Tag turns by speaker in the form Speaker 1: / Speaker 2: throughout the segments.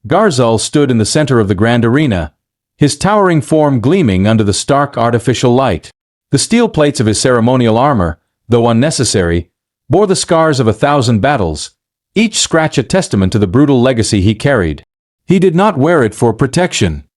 Speaker 1: Garzal stood in the center of the grand arena, his towering form gleaming under the stark artificial light. The steel plates of his ceremonial armor, though unnecessary, bore the scars of 1,000 battles, each scratch a testament to the brutal legacy he carried. He did not wear it for protection.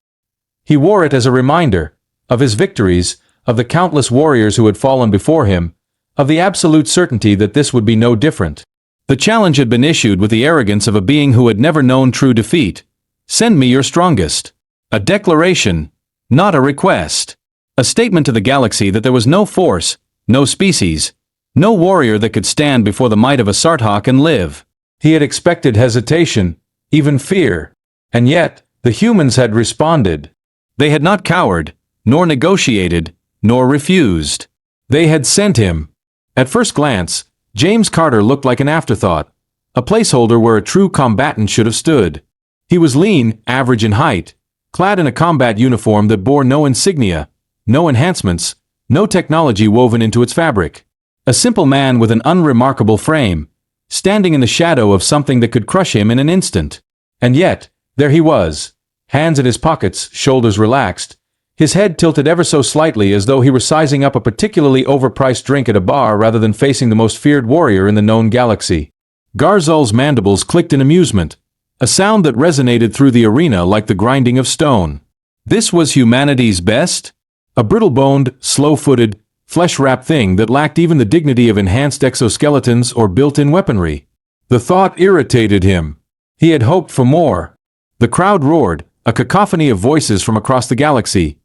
Speaker 1: He wore it as a reminder of his victories, of the countless warriors who had fallen before him, of the absolute certainty that this would be no different. The challenge had been issued with the arrogance of a being who had never known true defeat. Send me your strongest. A declaration, not a request. A statement to the galaxy that there was no force, no species, no warrior that could stand before the might of a Sarthak and live. He had expected hesitation, even fear. And yet, the humans had responded. They had not cowered, nor negotiated, nor refused. They had sent him. At first glance, James Carter looked like an afterthought, a placeholder where a true combatant should have stood. He was lean, average in height, clad in a combat uniform that bore no insignia, no enhancements, no technology woven into its fabric. A simple man with an unremarkable frame, standing in the shadow of something that could crush him in an instant. And yet, there he was, hands in his pockets, shoulders relaxed, his head tilted ever so slightly as though he were sizing up a particularly overpriced drink at a bar rather than facing the most feared warrior in the known galaxy. Garzal's mandibles clicked in amusement, a sound that resonated through the arena like the grinding of stone. This was humanity's best? A brittle-boned, slow-footed, flesh-wrapped thing that lacked even the dignity of enhanced exoskeletons or built-in weaponry. The thought irritated him. He had hoped for more. The crowd roared, a cacophony of voices from across the galaxy,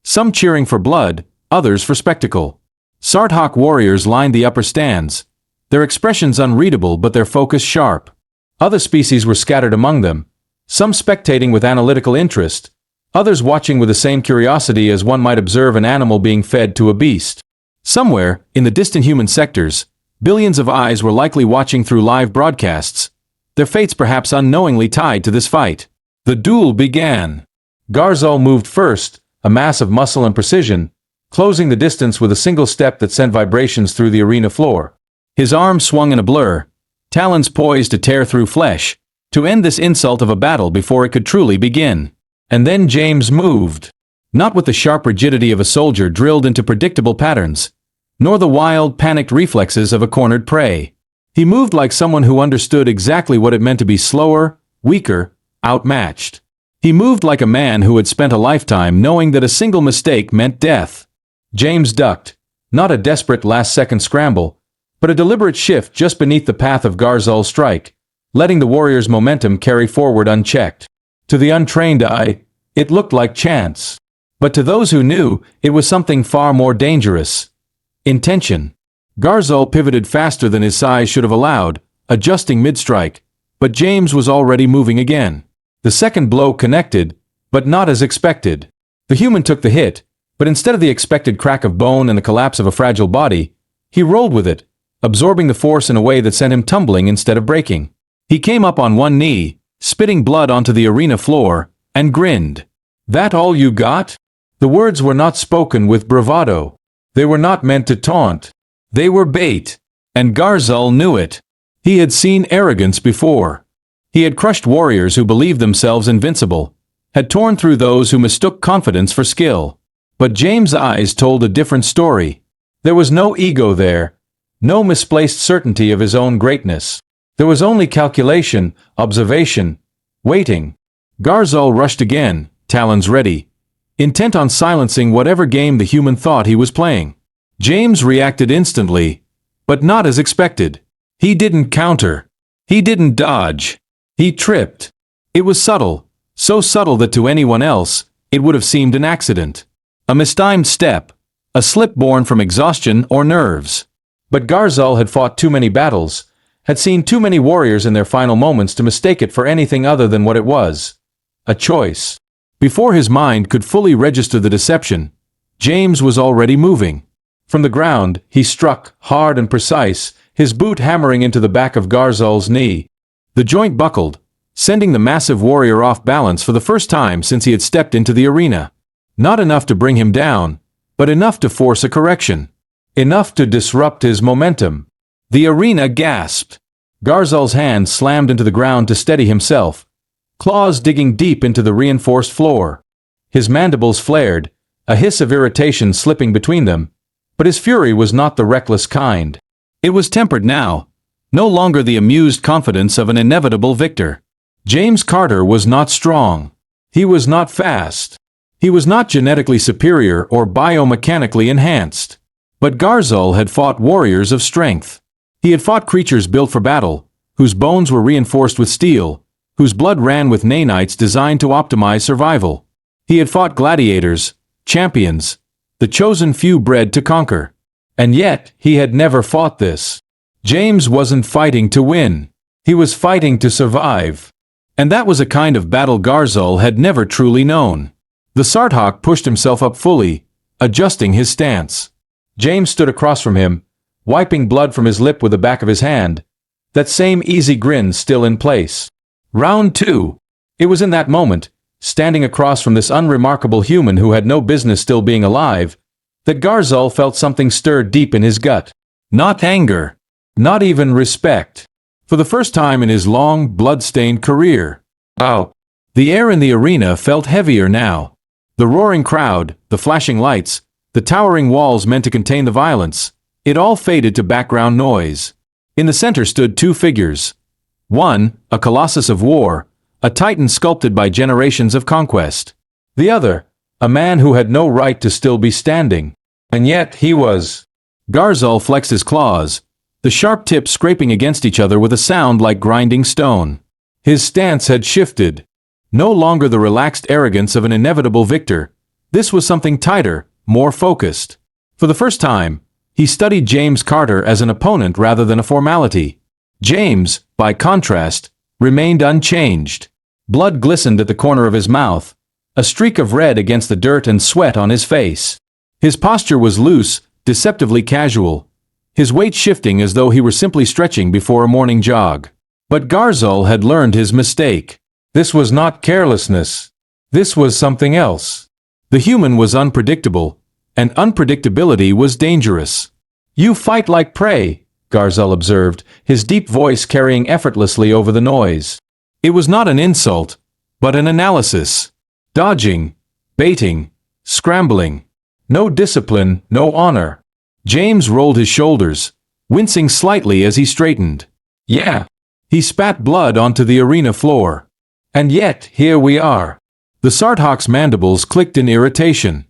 Speaker 1: some cheering for blood, others for spectacle. Sarthak warriors lined the upper stands, their expressions unreadable but their focus sharp. Other species were scattered among them, some spectating with analytical interest, others watching with the same curiosity as one might observe an animal being fed to a beast. Somewhere, in the distant human sectors, billions of eyes were likely watching through live broadcasts, their fates perhaps unknowingly tied to this fight. The duel began. Garzal moved first, a mass of muscle and precision, closing the distance with a single step that sent vibrations through the arena floor. His arms swung in a blur, talons poised to tear through flesh, to end this insult of a battle before it could truly begin. And then James moved. Not with the sharp rigidity of a soldier drilled into predictable patterns, nor the wild, panicked reflexes of a cornered prey. He moved like someone who understood exactly what it meant to be slower, weaker, outmatched. He moved like a man who had spent a lifetime knowing that a single mistake meant death. James ducked, not a desperate last-second scramble, but a deliberate shift just beneath the path of Garzal's strike, letting the warrior's momentum carry forward unchecked. To the untrained eye, it looked like chance. But to those who knew, it was something far more dangerous. Intention. Garzal pivoted faster than his size should have allowed, adjusting mid-strike, but James was already moving again. The second blow connected, but not as expected. The human took the hit, but instead of the expected crack of bone and the collapse of a fragile body, he rolled with it, absorbing the force in a way that sent him tumbling instead of breaking. He came up on one knee, spitting blood onto the arena floor, and grinned. "That all you got?" The words were not spoken with bravado. They were not meant to taunt. They were bait. And Garzal knew it. He had seen arrogance before. He had crushed warriors who believed themselves invincible, had torn through those who mistook confidence for skill. But James' eyes told a different story. There was no ego there, no misplaced certainty of his own greatness. There was only calculation, observation, waiting. Garzal rushed again, talons ready, intent on silencing whatever game the human thought he was playing. James reacted instantly, but not as expected. He didn't counter. He didn't dodge. He tripped. It was subtle, so subtle that to anyone else, it would have seemed an accident. A mistimed step, a slip born from exhaustion or nerves. But Garzal had fought too many battles, had seen too many warriors in their final moments to mistake it for anything other than what it was. A choice. Before his mind could fully register the deception, James was already moving. From the ground, he struck, hard and precise, his boot hammering into the back of Garzal's knee. The joint buckled, sending the massive warrior off balance for the first time since he had stepped into the arena. Not enough to bring him down, but enough to force a correction. Enough to disrupt his momentum. The arena gasped. Garzal's hand slammed into the ground to steady himself, claws digging deep into the reinforced floor. His mandibles flared, a hiss of irritation slipping between them, but his fury was not the reckless kind. It was tempered now, no longer the amused confidence of an inevitable victor. James Carter was not strong. He was not fast. He was not genetically superior or biomechanically enhanced. But Garzul had fought warriors of strength. He had fought creatures built for battle, whose bones were reinforced with steel, whose blood ran with nanites designed to optimize survival. He had fought gladiators, champions, the chosen few bred to conquer. And yet, he had never fought this. James wasn't fighting to win. He was fighting to survive. And that was a kind of battle Garzul had never truly known. The Sarthak pushed himself up fully, adjusting his stance. James stood across from him, wiping blood from his lip with the back of his hand, that same easy grin still in place. Round 2. It was in that moment, standing across from this unremarkable human who had no business still being alive, that Garzul felt something stir deep in his gut. Not anger. Not even respect. For the first time in his long, blood-stained career. Ow. The air in the arena felt heavier now. The roaring crowd, the flashing lights, the towering walls meant to contain the violence, it all faded to background noise. In the center stood two figures. One, a colossus of war, a titan sculpted by generations of conquest. The other, a man who had no right to still be standing. And yet he was. Garzul flexed his claws, the sharp tips scraping against each other with a sound like grinding stone. His stance had shifted. No longer the relaxed arrogance of an inevitable victor. This was something tighter, more focused. For the first time, he studied James Carter as an opponent rather than a formality. James, by contrast, remained unchanged. Blood glistened at the corner of his mouth, a streak of red against the dirt and sweat on his face. His posture was loose, deceptively casual, his weight shifting as though he were simply stretching before a morning jog. But Garzul had learned his mistake. This was not carelessness. This was something else. The human was unpredictable, and unpredictability was dangerous. "You fight like prey," Garzul observed, his deep voice carrying effortlessly over the noise. It was not an insult, but an analysis. Dodging, baiting, scrambling. No discipline, no honor. James rolled his shoulders, wincing slightly as he straightened. "Yeah." He spat blood onto the arena floor. "And yet, here we are." The Sarthak's mandibles clicked in irritation.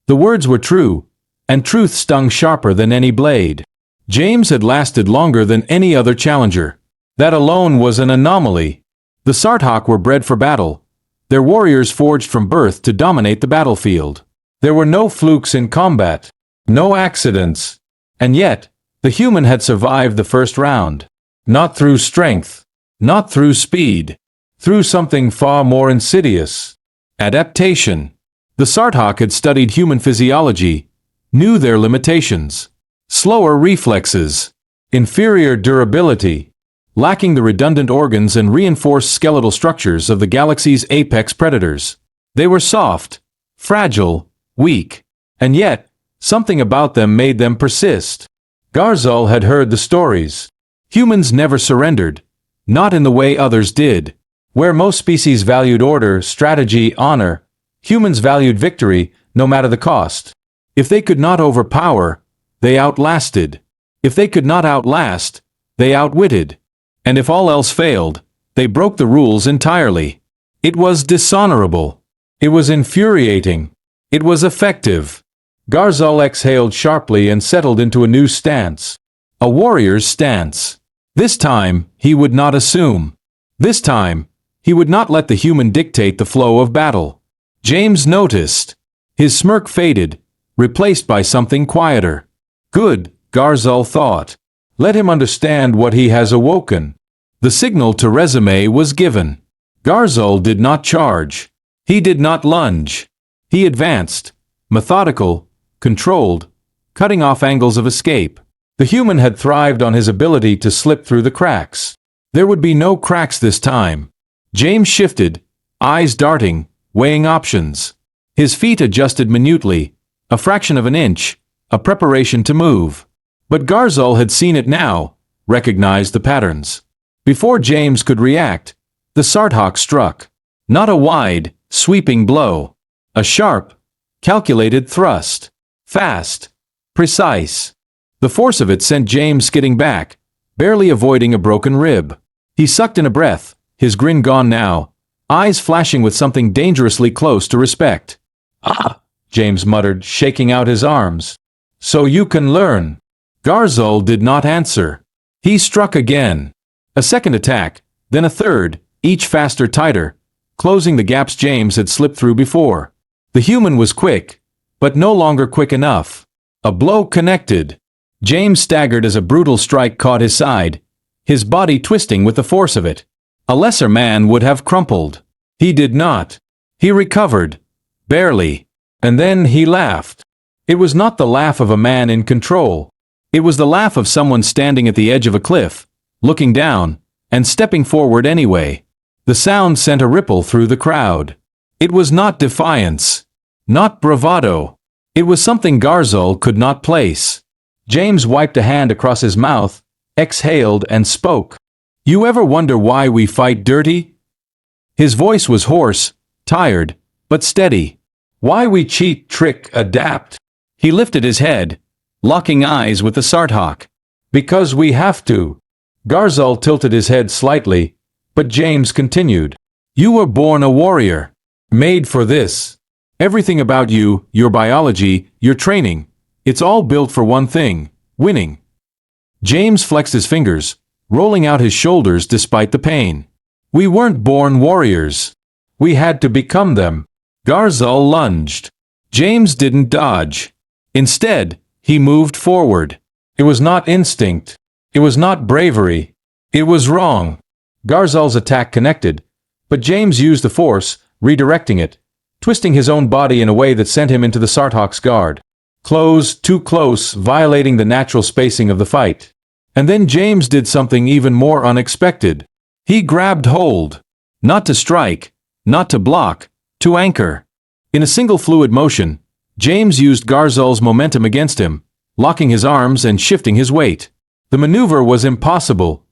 Speaker 1: The words were true, and truth stung sharper than any blade. James had lasted longer than any other challenger. That alone was an anomaly. The Sarthak were bred for battle, their warriors forged from birth to dominate the battlefield. There were no flukes in combat, no accidents. And yet, the human had survived the first round. Not through strength, not through speed, through something far more insidious. Adaptation. The Sarthak had studied human physiology, knew their limitations. Slower reflexes, inferior durability, lacking the redundant organs and reinforced skeletal structures of the galaxy's apex predators. They were soft, fragile, weak, and yet, something about them made them persist. Garzul had heard the stories. Humans never surrendered, not in the way others did. Where most species valued order, strategy, honor, humans valued victory, no matter the cost. If they could not overpower, they outlasted. If they could not outlast, they outwitted. And if all else failed, they broke the rules entirely. It was dishonorable. It was infuriating. It was effective. Garzul exhaled sharply and settled into a new stance. A warrior's stance. This time, he would not assume. This time, he would not let the human dictate the flow of battle. James noticed. His smirk faded, replaced by something quieter. Good, Garzul thought. Let him understand what he has awoken. The signal to resume was given. Garzul did not charge. He did not lunge. He advanced, methodical, controlled, cutting off angles of escape. The human had thrived on his ability to slip through the cracks. There would be no cracks this time. James shifted, eyes darting, weighing options. His feet adjusted minutely, a fraction of an inch, a preparation to move. But Garzul had seen it now, recognized the patterns. Before James could react, the Sarthak struck. Not a wide, sweeping blow. A sharp, calculated thrust. Fast. Precise. The force of it sent James skidding back, barely avoiding a broken rib. He sucked in a breath, his grin gone now, eyes flashing with something dangerously close to respect. "Ah," James muttered, shaking out his arms. "So you can learn." Garzol did not answer. He struck again. A second attack, then a third, each faster, tighter, closing the gaps James had slipped through before. The human was quick, but no longer quick enough. A blow connected. James staggered as a brutal strike caught his side, his body twisting with the force of it. A lesser man would have crumpled. He did not. He recovered. Barely. And then he laughed. It was not the laugh of a man in control. It was the laugh of someone standing at the edge of a cliff, looking down, and stepping forward anyway. The sound sent a ripple through the crowd. It was not defiance. Not bravado. It was something Garzol could not place. James wiped a hand across his mouth, exhaled and spoke. "You ever wonder why we fight dirty?" His voice was hoarse, tired, but steady. "Why we cheat, trick, adapt?" He lifted his head, locking eyes with the Sarthak. "Because we have to." Garzol tilted his head slightly, but James continued. "You were born a warrior. Made for this. Everything about you, your biology, your training, it's all built for one thing: winning." James flexed his fingers, rolling out his shoulders despite the pain. "We weren't born warriors. We had to become them." Garzol lunged. James didn't dodge. Instead, he moved forward. It was not instinct. It was not bravery. It was wrong. Garzol's attack connected, but James used the force, redirecting it, twisting his own body in a way that sent him into the Sarthak's guard. Close, too close, violating the natural spacing of the fight. And then James did something even more unexpected. He grabbed hold. Not to strike, not to block, to anchor. In a single fluid motion, James used Garzol's momentum against him, locking his arms and shifting his weight. The maneuver was impossible.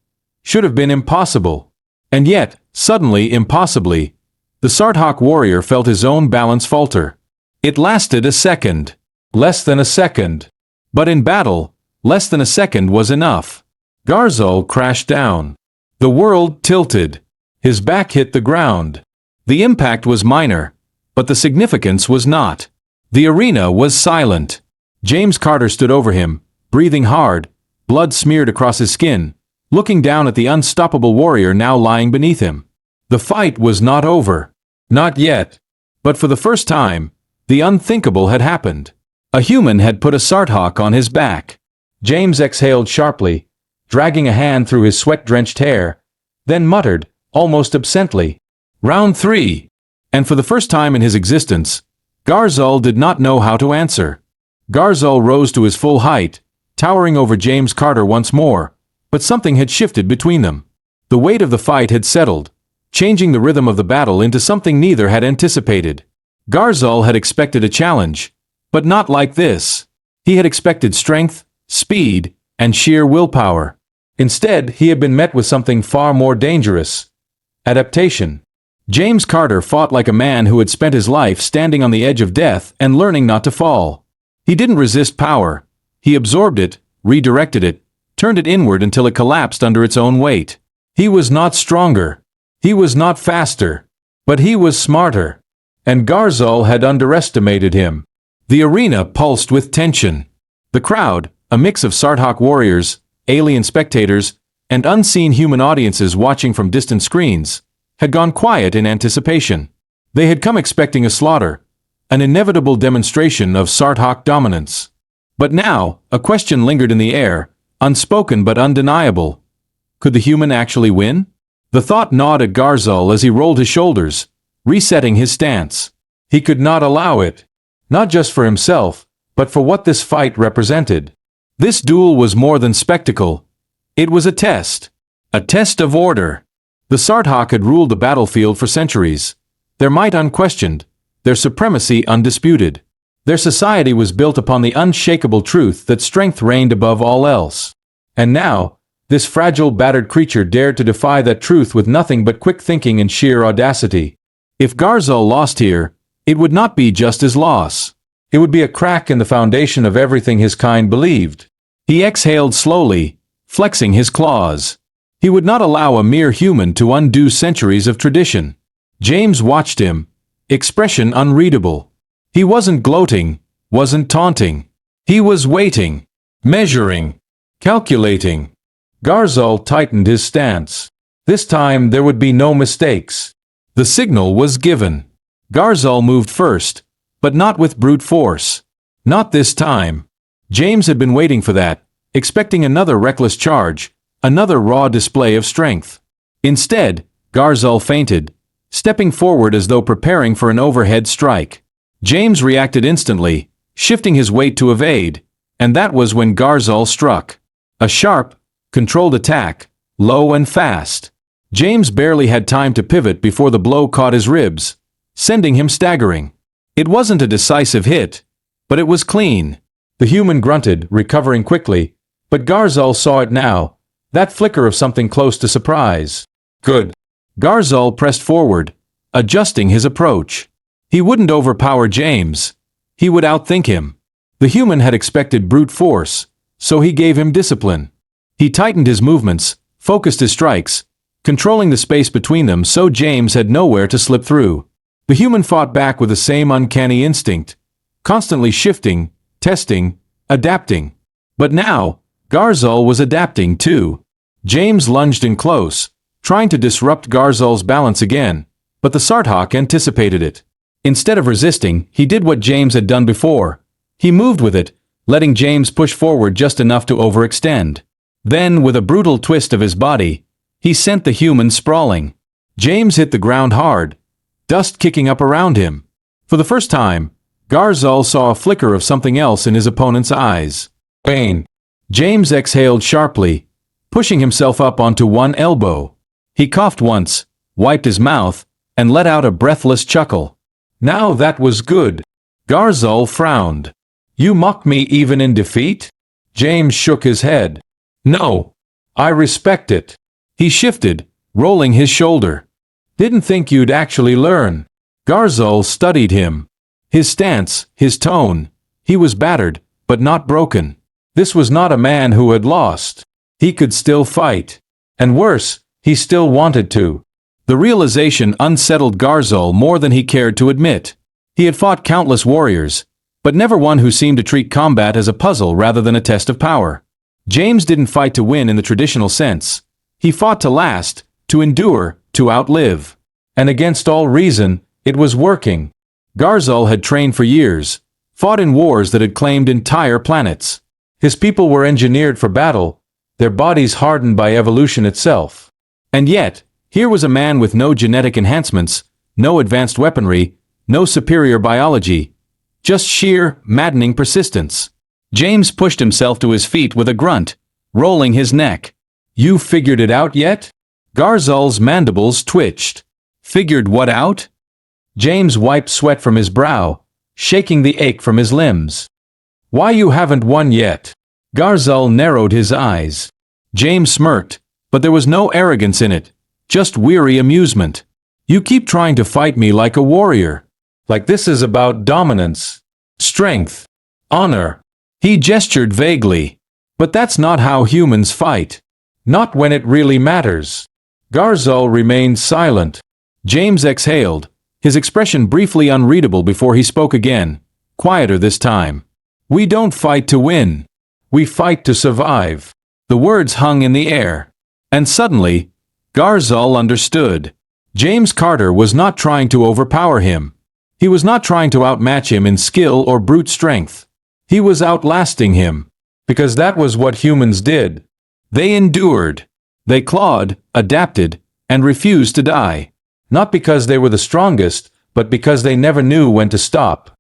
Speaker 1: Should have been impossible. And yet, suddenly, impossibly, the Sarthak warrior felt his own balance falter. It lasted a second. Less than a second. But in battle, less than a second was enough. Garzol crashed down. The world tilted. His back hit the ground. The impact was minor, but the significance was not. The arena was silent. James Carter stood over him, breathing hard, blood smeared across his skin, looking down at the unstoppable warrior now lying beneath him. The fight was not over. Not yet. But for the first time, the unthinkable had happened. A human had put a Sarthak on his back. James exhaled sharply, dragging a hand through his sweat-drenched hair, then muttered, almost absently, "Round 3. And for the first time in his existence, Garzol did not know how to answer. Garzol rose to his full height, towering over James Carter once more, but something had shifted between them. The weight of the fight had settled, changing the rhythm of the battle into something neither had anticipated. Garzol had expected a challenge, but not like this. He had expected strength, speed, and sheer willpower. Instead, he had been met with something far more dangerous: adaptation. James Carter fought like a man who had spent his life standing on the edge of death and learning not to fall. He didn't resist power. He absorbed it, redirected it, turned it inward until it collapsed under its own weight. He was not stronger. He was not faster. But he was smarter. And Garzol had underestimated him. The arena pulsed with tension. The crowd, a mix of Sarthak warriors, alien spectators, and unseen human audiences watching from distant screens, had gone quiet in anticipation. They had come expecting a slaughter, an inevitable demonstration of Sarthak dominance. But now, a question lingered in the air, unspoken but undeniable. Could the human actually win? The thought gnawed at Garzol as he rolled his shoulders, resetting his stance. He could not allow it. Not just for himself, but for what this fight represented. This duel was more than spectacle. It was a test. A test of order. The Sarthak had ruled the battlefield for centuries. Their might unquestioned, their supremacy undisputed. Their society was built upon the unshakable truth that strength reigned above all else. And now, this fragile, battered creature dared to defy that truth with nothing but quick thinking and sheer audacity. If Garzal lost here, it would not be just his loss. It would be a crack in the foundation of everything his kind believed. He exhaled slowly, flexing his claws. He would not allow a mere human to undo centuries of tradition. James watched him, expression unreadable. He wasn't gloating, wasn't taunting. He was waiting, measuring, calculating. Garzal tightened his stance. This time there would be no mistakes. The signal was given. Garzal moved first, but not with brute force. Not this time. James had been waiting for that, expecting another reckless charge, another raw display of strength. Instead, Garzal feinted, stepping forward as though preparing for an overhead strike. James reacted instantly, shifting his weight to evade, and that was when Garzal struck. A sharp, controlled attack, low and fast. James barely had time to pivot before the blow caught his ribs, sending him staggering. It wasn't a decisive hit, but it was clean. The human grunted, recovering quickly, but Garzal saw it now, that flicker of something close to surprise. Good. Garzal pressed forward, adjusting his approach. He wouldn't overpower James. He would outthink him. The human had expected brute force, so he gave him discipline. He tightened his movements, focused his strikes, controlling the space between them so James had nowhere to slip through. The human fought back with the same uncanny instinct, constantly shifting, testing, adapting. But now, Garzal was adapting too. James lunged in close, trying to disrupt Garzal's balance again, but the Sarthak anticipated it. Instead of resisting, he did what James had done before. He moved with it, letting James push forward just enough to overextend. Then, with a brutal twist of his body, he sent the human sprawling. James hit the ground hard, dust kicking up around him. For the first time, Garzal saw a flicker of something else in his opponent's eyes. Pain. James exhaled sharply, pushing himself up onto one elbow. He coughed once, wiped his mouth, and let out a breathless chuckle. Now that was good. Garzal frowned. You mock me even in defeat? James shook his head. No. I respect it. He shifted, rolling his shoulder. Didn't think you'd actually learn. Garzal studied him. His stance, his tone. He was battered, but not broken. This was not a man who had lost. He could still fight. And worse, he still wanted to. The realization unsettled Garzal more than he cared to admit. He had fought countless warriors, but never one who seemed to treat combat as a puzzle rather than a test of power. James didn't fight to win in the traditional sense. He fought to last, to endure, to outlive. And against all reason, it was working. Garzal had trained for years, fought in wars that had claimed entire planets. His people were engineered for battle, their bodies hardened by evolution itself. And yet, here was a man with no genetic enhancements, no advanced weaponry, no superior biology, just sheer, maddening persistence. James pushed himself to his feet with a grunt, rolling his neck. You figured it out yet? Garzal's mandibles twitched. Figured what out? James wiped sweat from his brow, shaking the ache from his limbs. Why you haven't won yet? Garzal narrowed his eyes. James smirked, but there was no arrogance in it, just weary amusement. You keep trying to fight me like a warrior. Like this is about dominance, strength, honor. He gestured vaguely. But that's not how humans fight. Not when it really matters. Garzal remained silent. James exhaled, his expression briefly unreadable before he spoke again, quieter this time. We don't fight to win. We fight to survive. The words hung in the air. And suddenly, Garzal understood. James Carter was not trying to overpower him. He was not trying to outmatch him in skill or brute strength. He was outlasting him. Because that was what humans did. They endured. They clawed, adapted, and refused to die. Not because they were the strongest, but because they never knew when to stop.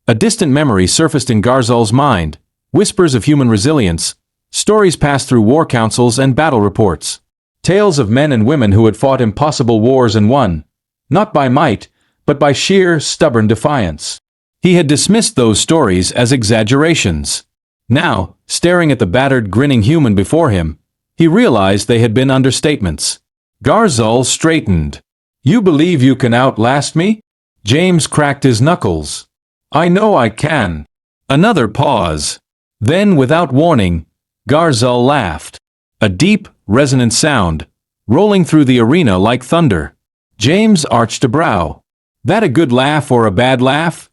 Speaker 1: A distant memory surfaced in Garzal's mind, whispers of human resilience, stories passed through war councils and battle reports. Tales of men and women who had fought impossible wars and won, not by might, but by sheer, stubborn defiance. He had dismissed those stories as exaggerations. Now, staring at the battered, grinning human before him, he realized they had been understatements. Garzal straightened. You believe you can outlast me? James cracked his knuckles. I know I can. Another pause. Then, without warning, Garzal laughed. A deep, resonant sound, rolling through the arena like thunder. James arched a brow. That a good laugh or a bad laugh?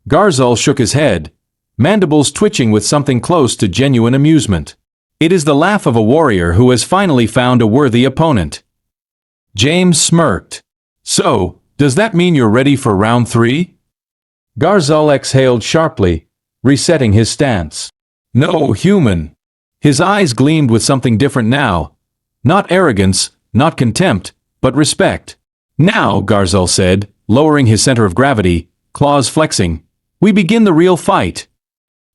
Speaker 1: Garzal shook his head, mandibles twitching with something close to genuine amusement. It is the laugh of a warrior who has finally found a worthy opponent. James smirked. So, does that mean you're ready for round 3? Garzal exhaled sharply, resetting his stance. No, human. His eyes gleamed with something different now. Not arrogance, not contempt, but respect. Now, Garzal said, lowering his center of gravity, claws flexing, we begin the real fight.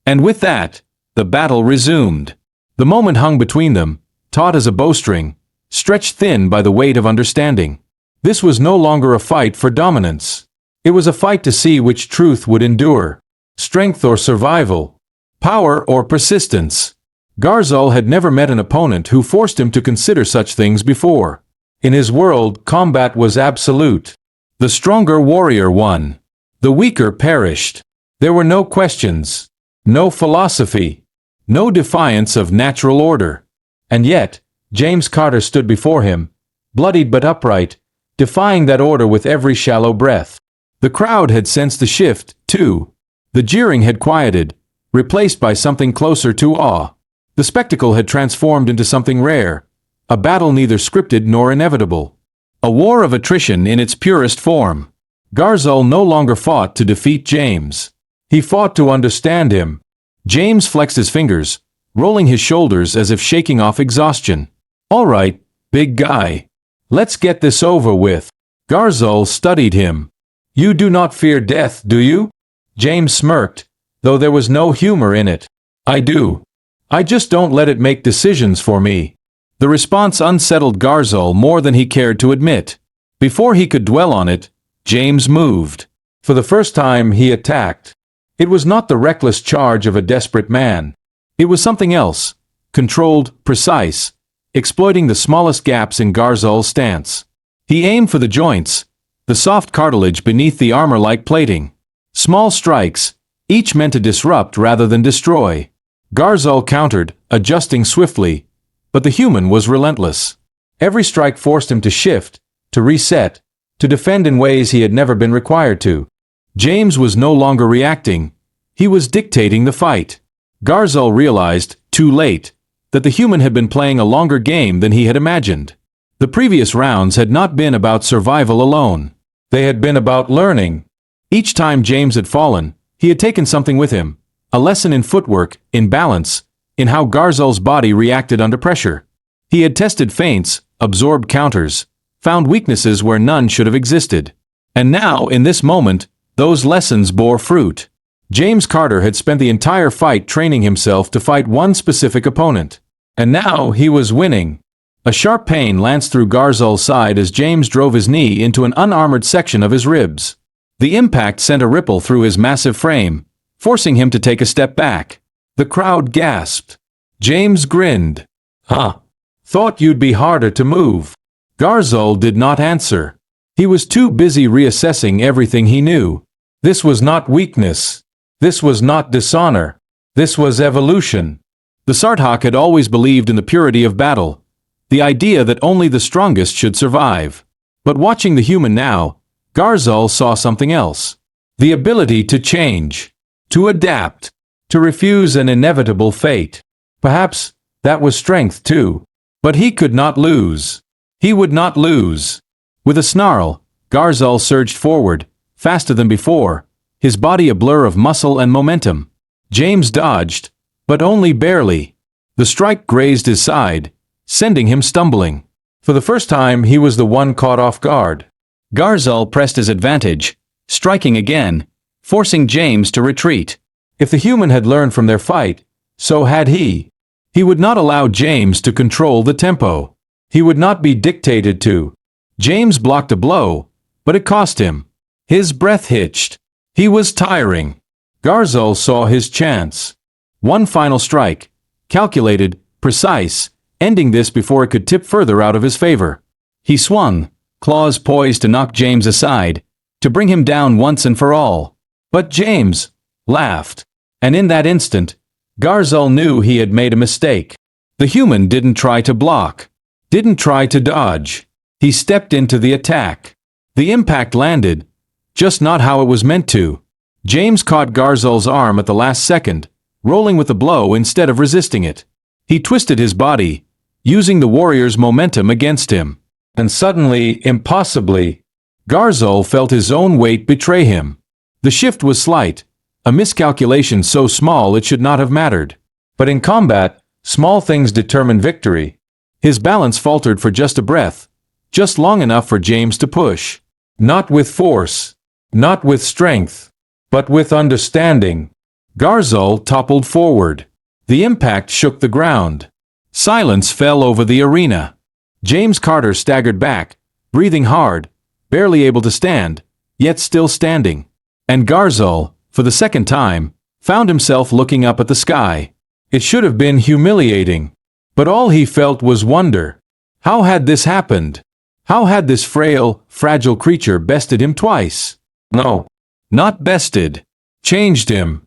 Speaker 1: And with that, the battle resumed. The moment hung between them, taut as a bowstring, stretched thin by the weight of understanding. This was no longer a fight for dominance. It was a fight to see which truth would endure. Strength or survival. Power or persistence. Garzal had never met an opponent who forced him to consider such things before. In his world, combat was absolute. The stronger warrior won. The weaker perished. There were no questions. No philosophy. No defiance of natural order. And yet, James Carter stood before him, bloodied but upright, defying that order with every shallow breath. The crowd had sensed the shift, too. The jeering had quieted, replaced by something closer to awe. The spectacle had transformed into something rare, a battle neither scripted nor inevitable. A war of attrition in its purest form. Garzal no longer fought to defeat James. He fought to understand him. James flexed his fingers, rolling his shoulders as if shaking off exhaustion. All right, big guy. Let's get this over with. Garzal studied him. You do not fear death, do you? James smirked, though there was no humor in it. I do. I just don't let it make decisions for me. The response unsettled Garzal more than he cared to admit. Before he could dwell on it, James moved. For the first time, he attacked. It was not the reckless charge of a desperate man. It was something else, controlled, precise, exploiting the smallest gaps in Garzal's stance. He aimed for the joints, the soft cartilage beneath the armor-like plating. Small strikes, each meant to disrupt rather than destroy. Garzal countered, adjusting swiftly, but the human was relentless. Every strike forced him to shift, to reset, to defend in ways he had never been required to. James was no longer reacting. He was dictating the fight. Garzal realized, too late, that the human had been playing a longer game than he had imagined. The previous rounds had not been about survival alone. They had been about learning. Each time James had fallen, he had taken something with him. A lesson in footwork, in balance, in how Garzal's body reacted under pressure. He had tested feints, absorbed counters, found weaknesses where none should have existed. And now, in this moment, those lessons bore fruit. James Carter had spent the entire fight training himself to fight one specific opponent. And now he was winning. A sharp pain lanced through Garzal's side as James drove his knee into an unarmored section of his ribs. The impact sent a ripple through his massive frame, forcing him to take a step back. The crowd gasped. James grinned. Huh. Thought you'd be harder to move. Garzal did not answer. He was too busy reassessing everything he knew. This was not weakness. This was not dishonor. This was evolution. The Sarthak had always believed in the purity of battle, the idea that only the strongest should survive. But watching the human now, Garzal saw something else. The ability to change, to adapt, to refuse an inevitable fate. Perhaps that was strength too. But he could not lose. He would not lose. With a snarl, Garzal surged forward, faster than before, his body a blur of muscle and momentum. James dodged, but only barely. The strike grazed his side, sending him stumbling. For the first time, he was the one caught off guard. Garzal pressed his advantage, striking again, forcing James to retreat. If the human had learned from their fight, so had he. He would not allow James to control the tempo. He would not be dictated to. James blocked a blow, but it cost him. His breath hitched. He was tiring. Garzal saw his chance. One final strike, calculated, precise, ending this before it could tip further out of his favor. He swung, claws poised to knock James aside, to bring him down once and for all. But James laughed. And in that instant, Garzal knew he had made a mistake. The human didn't try to block, didn't try to dodge. He stepped into the attack. The impact landed, just not how it was meant to. James caught Garzal's arm at the last second, rolling with the blow instead of resisting it. He twisted his body, using the warrior's momentum against him. And suddenly, impossibly, Garzal felt his own weight betray him. The shift was slight, a miscalculation so small it should not have mattered. But in combat, small things determine victory. His balance faltered for just a breath, just long enough for James to push. Not with force, not with strength, but with understanding. Garzal toppled forward. The impact shook the ground. Silence fell over the arena. James Carter staggered back, breathing hard, barely able to stand, yet still standing. And Garzal, for the second time, found himself looking up at the sky. It should have been humiliating. But all he felt was wonder. How had this happened? How had this frail, fragile creature bested him twice? No, not bested. Changed him.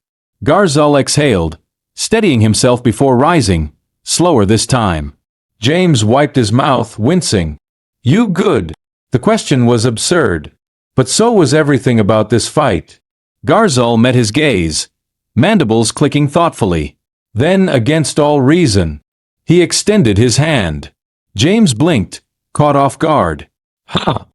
Speaker 1: Garzal exhaled, steadying himself before rising, slower this time. James wiped his mouth, wincing. You good? The question was absurd. But so was everything about this fight. Garzal met his gaze, mandibles clicking thoughtfully. Then, against all reason, he extended his hand. James blinked, caught off guard. Ha!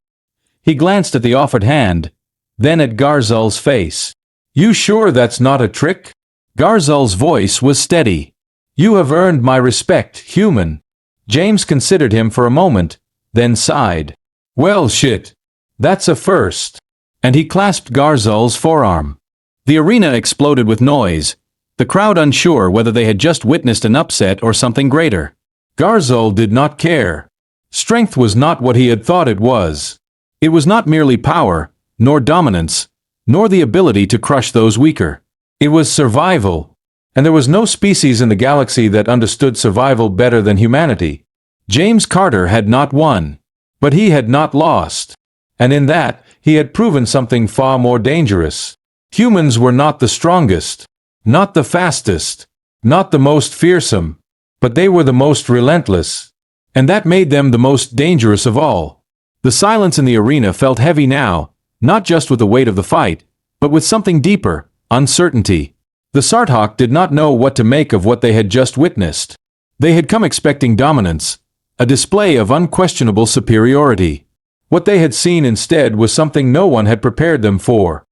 Speaker 1: He glanced at the offered hand, then at Garzal's face. You sure that's not a trick? Garzal's voice was steady. You have earned my respect, human. James considered him for a moment, then sighed. Well shit. That's a first. And he clasped Garzal's forearm. The arena exploded with noise, the crowd unsure whether they had just witnessed an upset or something greater. Garzal did not care. Strength was not what he had thought it was. It was not merely power, nor dominance, nor the ability to crush those weaker. It was survival. And there was no species in the galaxy that understood survival better than humanity. James Carter had not won, but he had not lost. And in that, he had proven something far more dangerous. Humans were not the strongest, not the fastest, not the most fearsome, but they were the most relentless. And that made them the most dangerous of all. The silence in the arena felt heavy now, not just with the weight of the fight, but with something deeper, uncertainty. The Sarthak did not know what to make of what they had just witnessed. They had come expecting dominance, a display of unquestionable superiority. What they had seen instead was something no one had prepared them for.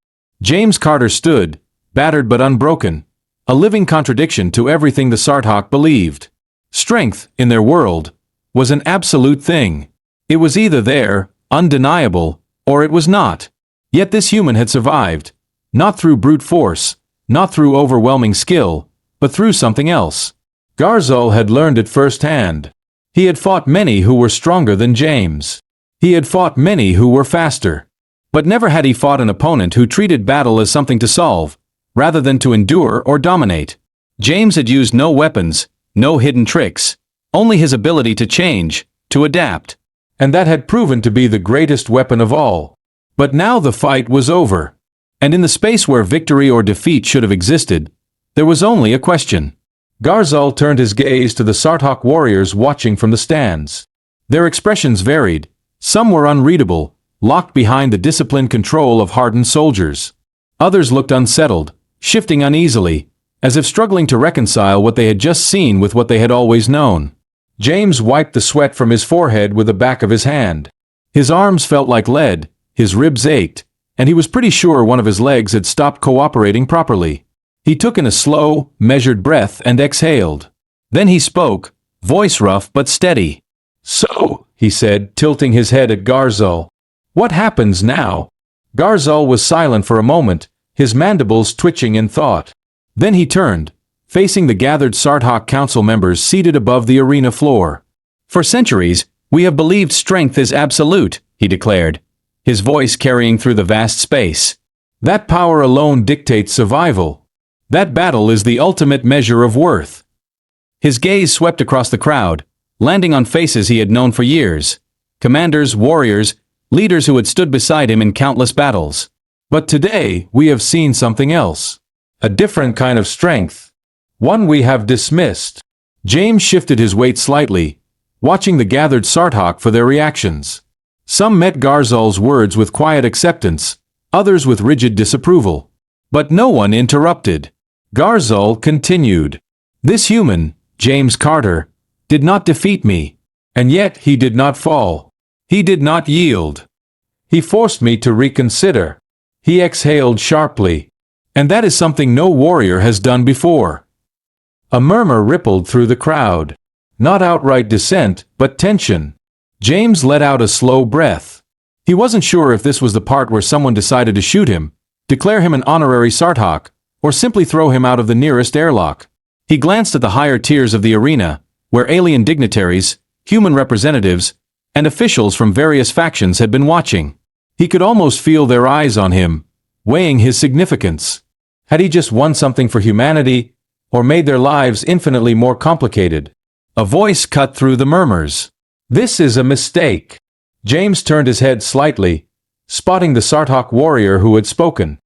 Speaker 1: James Carter stood, battered but unbroken, a living contradiction to everything the Sarthak believed. Strength, in their world, was an absolute thing. It was either there, undeniable, or it was not. Yet this human had survived, not through brute force, not through overwhelming skill, but through something else. Garzal had learned it firsthand. He had fought many who were stronger than James. He had fought many who were faster. But never had he fought an opponent who treated battle as something to solve, rather than to endure or dominate. James had used no weapons, no hidden tricks, only his ability to change, to adapt. And that had proven to be the greatest weapon of all. But now the fight was over. And in the space where victory or defeat should have existed, there was only a question. Garzal turned his gaze to the Sarthak warriors watching from the stands. Their expressions varied. Some were unreadable, locked behind the disciplined control of hardened soldiers. Others looked unsettled, shifting uneasily, as if struggling to reconcile what they had just seen with what they had always known. James wiped the sweat from his forehead with the back of his hand. His arms felt like lead, his ribs ached, and he was pretty sure one of his legs had stopped cooperating properly. He took in a slow, measured breath and exhaled. Then he spoke, voice rough but steady. So, he said, tilting his head at Garzal. What happens now? Garzal was silent for a moment, his mandibles twitching in thought. Then he turned, facing the gathered Sarthak council members seated above the arena floor. For centuries, we have believed strength is absolute, he declared, his voice carrying through the vast space. That power alone dictates survival. That battle is the ultimate measure of worth. His gaze swept across the crowd, landing on faces he had known for years. Commanders, warriors, leaders who had stood beside him in countless battles. But today, we have seen something else. A different kind of strength. One we have dismissed. James shifted his weight slightly, watching the gathered Sartok for their reactions. Some met Garzal's words with quiet acceptance, others with rigid disapproval. But no one interrupted. Garzal continued. This human, James Carter, did not defeat me. And yet he did not fall. He did not yield. He forced me to reconsider. He exhaled sharply. And that is something no warrior has done before. A murmur rippled through the crowd. Not outright dissent, but tension. James let out a slow breath. He wasn't sure if this was the part where someone decided to shoot him, declare him an honorary Sartok, or simply throw him out of the nearest airlock. He glanced at the higher tiers of the arena, where alien dignitaries, human representatives, and officials from various factions had been watching. He could almost feel their eyes on him, weighing his significance. Had he just won something for humanity, or made their lives infinitely more complicated? A voice cut through the murmurs. This is a mistake. James turned his head slightly, spotting the Sartok warrior who had spoken.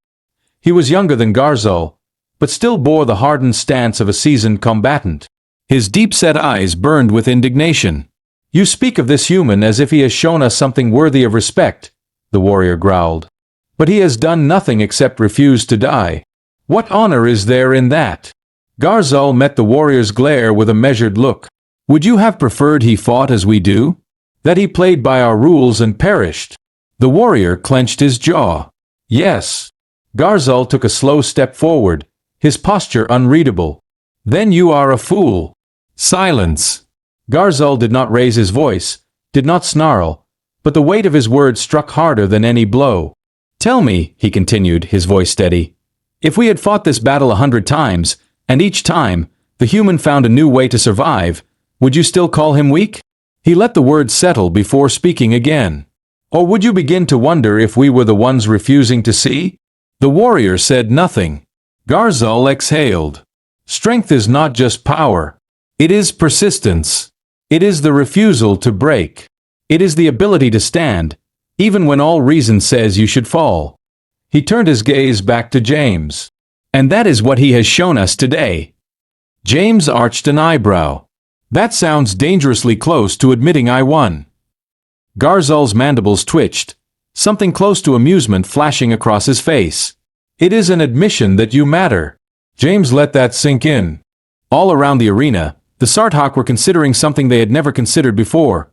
Speaker 1: He was younger than Garzal, but still bore the hardened stance of a seasoned combatant. His deep-set eyes burned with indignation. You speak of this human as if he has shown us something worthy of respect, the warrior growled. But he has done nothing except refuse to die. What honor is there in that? Garzal met the warrior's glare with a measured look. Would you have preferred he fought as we do? That he played by our rules and perished? The warrior clenched his jaw. Yes. Garzal took a slow step forward, his posture unreadable. Then you are a fool. Silence. Garzal did not raise his voice, did not snarl, but the weight of his words struck harder than any blow. Tell me, he continued, his voice steady, if we had fought this battle 100 times, and each time, the human found a new way to survive, would you still call him weak? He let the words settle before speaking again. Or would you begin to wonder if we were the ones refusing to see? The warrior said nothing. Garzal exhaled. Strength is not just power. It is persistence. It is the refusal to break. It is the ability to stand, even when all reason says you should fall. He turned his gaze back to James. And that is what he has shown us today. James arched an eyebrow. That sounds dangerously close to admitting I won. Garzal's mandibles twitched, something close to amusement flashing across his face. It is an admission that you matter. James let that sink in. All around the arena, the Sartok were considering something they had never considered before.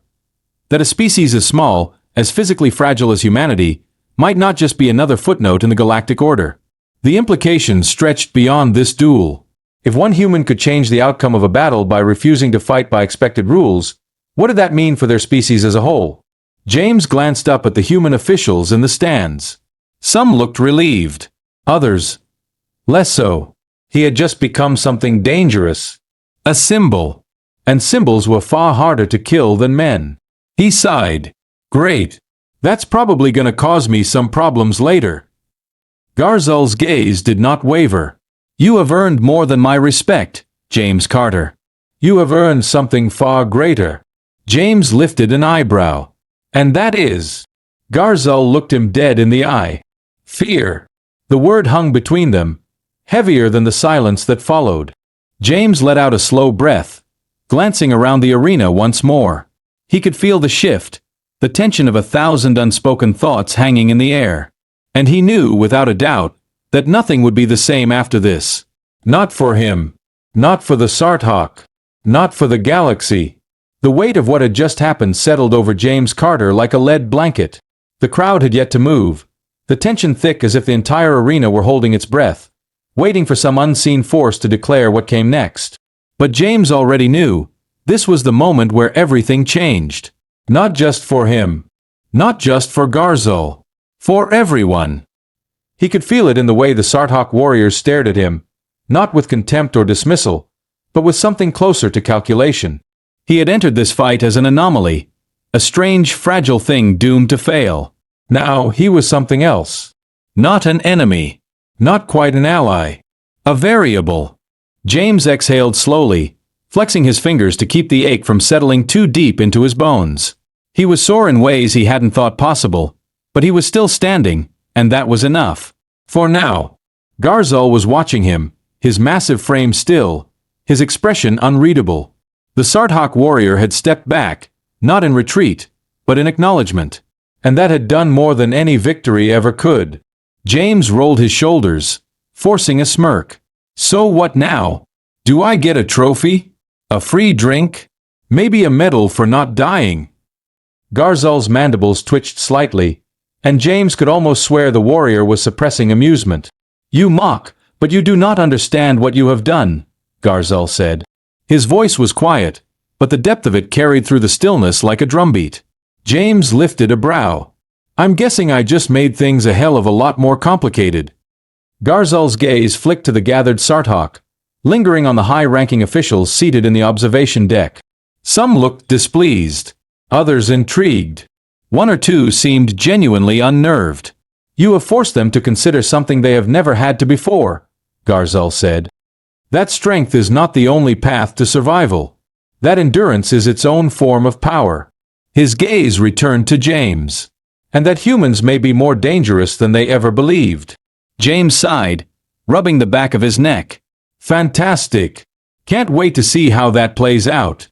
Speaker 1: That a species as small, as physically fragile as humanity, might not just be another footnote in the galactic order. The implications stretched beyond this duel. If one human could change the outcome of a battle by refusing to fight by expected rules, what did that mean for their species as a whole? James glanced up at the human officials in the stands. Some looked relieved. Others, less so. He had just become something dangerous. A symbol. And symbols were far harder to kill than men. He sighed. Great. That's probably going to cause me some problems later. Garzal's gaze did not waver. You have earned more than my respect, James Carter. You have earned something far greater. James lifted an eyebrow. And that is... Garzal looked him dead in the eye. Fear. The word hung between them, heavier than the silence that followed. James let out a slow breath, glancing around the arena once more. He could feel the shift, the tension of 1,000 unspoken thoughts hanging in the air. And he knew, without a doubt, that nothing would be the same after this. Not for him. Not for the Sartok. Not for the galaxy. The weight of what had just happened settled over James Carter like a lead blanket. The crowd had yet to move, the tension thick as if the entire arena were holding its breath, waiting for some unseen force to declare what came next. But James already knew, this was the moment where everything changed. Not just for him. Not just for Garzal. For everyone. He could feel it in the way the Sartok warriors stared at him, not with contempt or dismissal, but with something closer to calculation. He had entered this fight as an anomaly, a strange, fragile thing doomed to fail. Now he was something else. Not an enemy. Not quite an ally. A variable. James exhaled slowly, flexing his fingers to keep the ache from settling too deep into his bones. He was sore in ways he hadn't thought possible, But he was still standing, and that was enough. For now. Garzal was watching him, his massive frame still, his expression unreadable. The Sarthak warrior had stepped back, not in retreat, but in acknowledgement. And that had done more than any victory ever could. James rolled his shoulders, forcing a smirk. So what now? Do I get a trophy? A free drink? Maybe a medal for not dying? Garzal's mandibles twitched slightly, and James could almost swear the warrior was suppressing amusement. You mock, but you do not understand what you have done, Garzal said. His voice was quiet, but the depth of it carried through the stillness like a drumbeat. James lifted a brow. I'm guessing I just made things a hell of a lot more complicated. Garzal's gaze flicked to the gathered Sarthak, lingering on the high-ranking officials seated in the observation deck. Some looked displeased, others intrigued. One or two seemed genuinely unnerved. You have forced them to consider something they have never had to before, Garzal said. That strength is not the only path to survival. That endurance is its own form of power. His gaze returned to James. And that humans may be more dangerous than they ever believed. James sighed, rubbing the back of his neck. Fantastic. Can't wait to see how that plays out.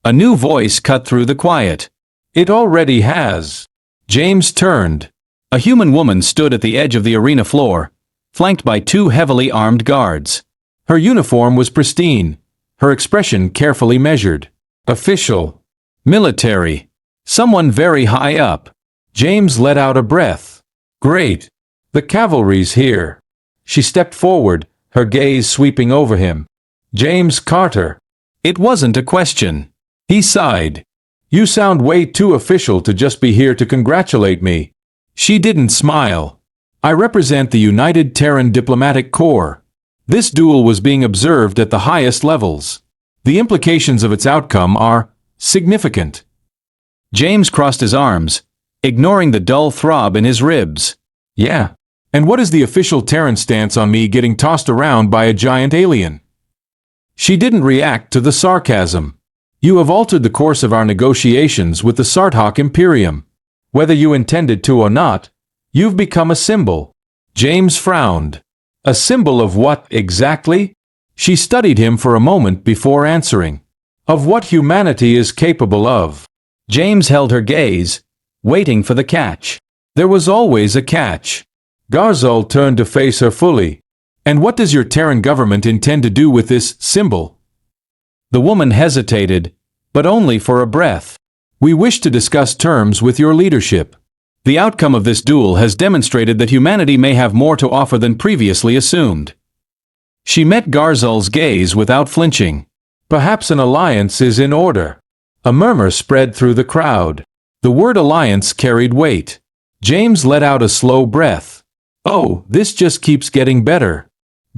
Speaker 1: A new voice cut through the quiet. It already has. James turned. A human woman stood at the edge of the arena floor, flanked by two heavily armed guards. Her uniform was pristine, her expression carefully measured. Official. Military. Someone very high up. James let out a breath. Great. The cavalry's here. She stepped forward, her gaze sweeping over him. James Carter. It wasn't a question. He sighed. You sound way too official to just be here to congratulate me. She didn't smile. I represent the United Terran Diplomatic Corps. This duel was being observed at the highest levels. The implications of its outcome are significant. James crossed his arms, ignoring the dull throb in his ribs. Yeah. And what is the official Terran stance on me getting tossed around by a giant alien? She didn't react to the sarcasm. You have altered the course of our negotiations with the Sarthak Imperium. Whether you intended to or not, you've become a symbol. James frowned. A symbol of what, exactly? She studied him for a moment before answering. Of what humanity is capable of. James held her gaze, waiting for the catch. There was always a catch. Garzal turned to face her fully. And what does your Terran government intend to do with this symbol? The woman hesitated, but only for a breath. We wish to discuss terms with your leadership. The outcome of this duel has demonstrated that humanity may have more to offer than previously assumed. She met Garzal's gaze without flinching. Perhaps an alliance is in order. A murmur spread through the crowd. The word alliance carried weight. James let out a slow breath. Oh, this just keeps getting better.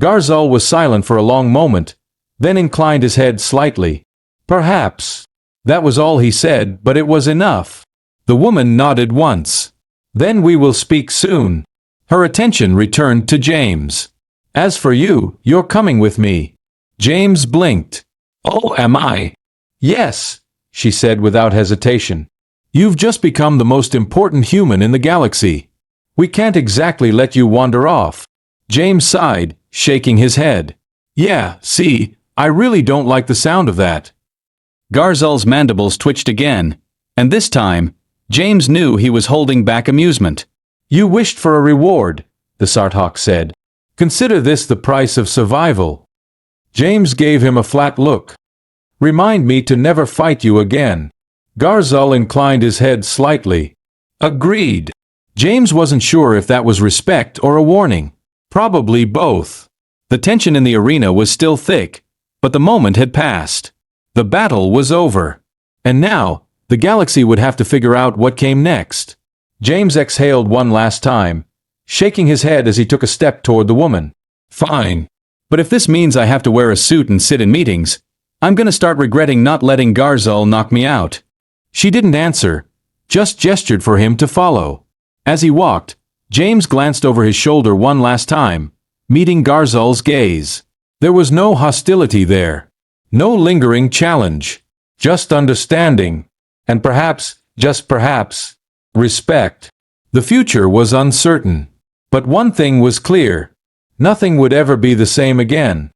Speaker 1: Garzal was silent for a long moment, then inclined his head slightly. Perhaps. That was all he said, but it was enough. The woman nodded once. Then we will speak soon. Her attention returned to James. As for you, you're coming with me. James blinked. Oh, am I? Yes, she said without hesitation. You've just become the most important human in the galaxy. We can't exactly let you wander off. James sighed, shaking his head. Yeah, see, I really don't like the sound of that. Garzal's mandibles twitched again, and this time, James knew he was holding back amusement. You wished for a reward, the Sarthak said. Consider this the price of survival. James gave him a flat look. Remind me to never fight you again. Garzal inclined his head slightly. Agreed. James wasn't sure if that was respect or a warning. Probably both. The tension in the arena was still thick, but the moment had passed. The battle was over. And now, the galaxy would have to figure out what came next. James exhaled one last time, shaking his head as he took a step toward the woman. Fine. But if this means I have to wear a suit and sit in meetings, I'm gonna start regretting not letting Garzal knock me out. She didn't answer, just gestured for him to follow. As he walked, James glanced over his shoulder one last time, meeting Garzal's gaze. There was no hostility there. No lingering challenge. Just understanding. And perhaps, just perhaps, respect. The future was uncertain. But one thing was clear. Nothing would ever be the same again.